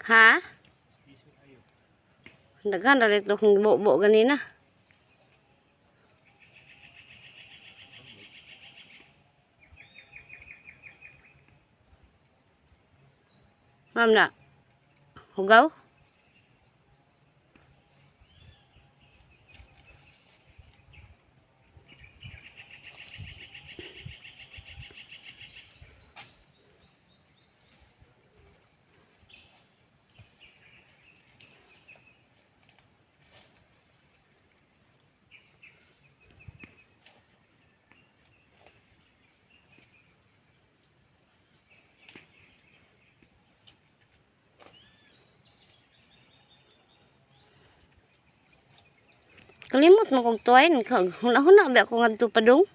Ha? Daghan ra dito kung buo ganina. Ma'am na. Hugaw? Kalimot mo kong tuwain. Huna-huna ba ako ngadto padung?